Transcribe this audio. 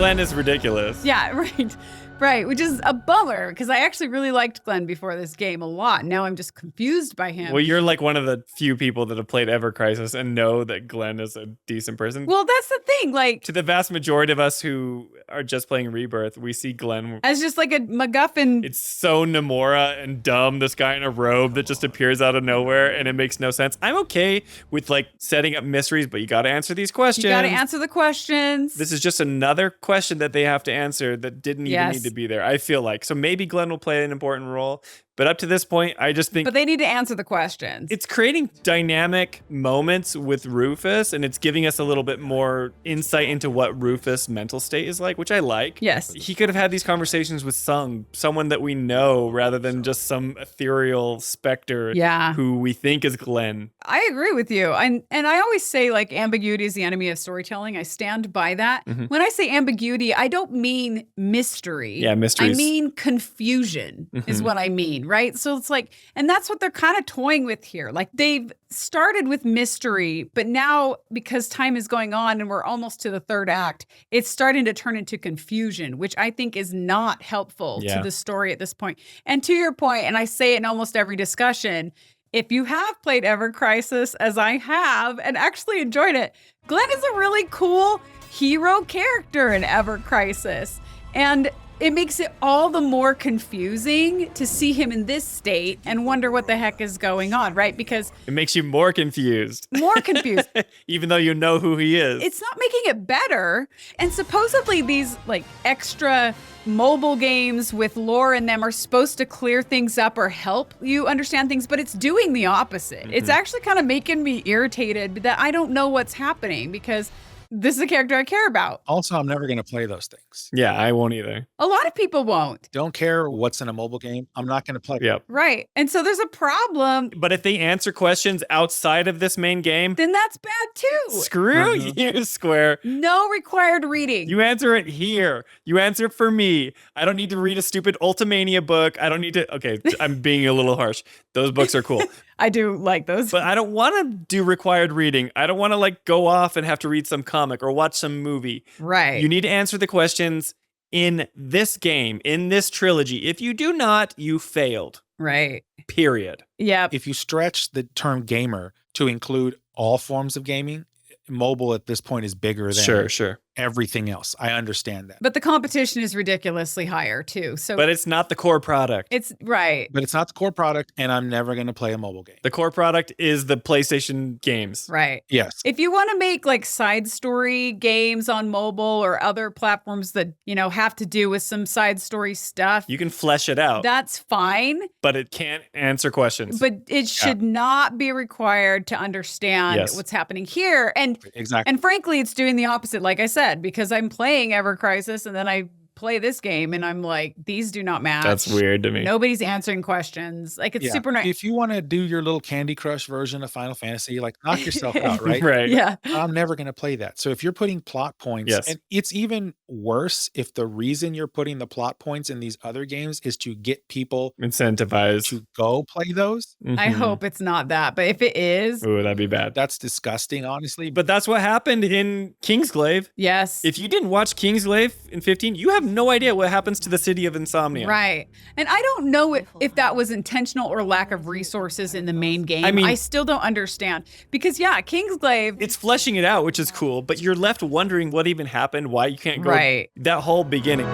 Glenn is ridiculous. Yeah, right. Right, which is a bummer because I actually really liked Glenn before this game a lot. Now I'm just confused by him. Well, you're like one of the few people that have played Ever Crisis and know that Glenn is a decent person. Well, that's the thing. Like, to the vast majority of us who are just playing Rebirth, we see Glenn as just like a MacGuffin. It's so Nomura and dumb. This guy in a robe that just appears out of nowhere and it makes no sense. I'm okay with like setting up mysteries, but you got to answer these questions. You got to answer the questions. This is just another question that they have to answer that didn't even need to be there, I feel like. So maybe Glenn will play an important role. But up to this point, I just think... But they need to answer the questions. It's creating dynamic moments with Rufus, and it's giving us a little bit more insight into what Rufus' mental state is like, which I like. Yes. He could have had these conversations with someone that we know, rather than just some ethereal specter who we think is Glenn. I agree with you. And I always say, like, ambiguity is the enemy of storytelling. I stand by that. Mm-hmm. When I say ambiguity, I don't mean mystery. Yeah, mysteries. I mean confusion is what I mean. Right? So it's like, and that's what they're kind of toying with here. Like they've started with mystery, but now because time is going on and we're almost to the third act, it's starting to turn into confusion, which I think is not helpful to the story at this point. And to your point, and I say it in almost every discussion, if you have played Ever Crisis, as I have, and actually enjoyed it, Glenn is a really cool hero character in Ever Crisis. And it makes it all the more confusing to see him in this state and wonder what the heck is going on, right? Because it makes you more confused. More confused. Even though you know who he is. It's not making it better. And supposedly these like extra mobile games with lore in them are supposed to clear things up or help you understand things, but it's doing the opposite. Mm-hmm. It's actually kind of making me irritated that I don't know what's happening because this is a character I care about. Also, I'm never going to play those things. Yeah, I won't either. A lot of people won't. Don't care what's in a mobile game. I'm not going to play. Yep. Right. And so there's a problem. But if they answer questions outside of this main game, then that's bad too. Screw you, Square. No required reading. You answer it here. You answer it for me. I don't need to read a stupid Ultimania book. I don't need to. Okay, I'm being a little harsh. Those books are cool. I do like those. But I don't want to do required reading. I don't want to like go off and have to read some comic or watch some movie. Right. You need to answer the questions in this game, in this trilogy. If you do not, you failed. Right. Period. Yeah. If you stretch the term gamer to include all forms of gaming, mobile at this point is bigger than everything else. I understand that. But the competition is ridiculously higher too. So but it's not the core product. It's right. But it's not the core product, and I'm never going to play a mobile game. The core product is the PlayStation games. Right. Yes. If you want to make like side story games on mobile or other platforms that, you know, have to do with some side story stuff, you can flesh it out. That's fine. But it can't answer questions. But it should not be required to understand what's happening here. And exactly. And frankly, it's doing the opposite, like I said, because I'm playing Ever Crisis and then I play this game and I'm like, these do not match. That's weird to me. Nobody's answering questions. Like, it's super nice. If you want to do your little Candy Crush version of Final Fantasy, like, knock yourself out, right? Right. Yeah. I'm never going to play that. So if you're putting plot points, and it's even worse if the reason you're putting the plot points in these other games is to get people incentivized to go play those. Mm-hmm. I hope it's not that, but if it is, ooh, that'd be bad. That's disgusting, honestly. But that's what happened in Kingsglaive. Yes. If you didn't watch Kingsglaive in 15, you have no idea what happens to the city of Insomnia. Right. And I don't know if that was intentional or lack of resources in the main game. I mean, I still don't understand. Because, Kingsglaive... It's fleshing it out, which is cool, but you're left wondering what even happened, why you can't go... Right. That whole beginning.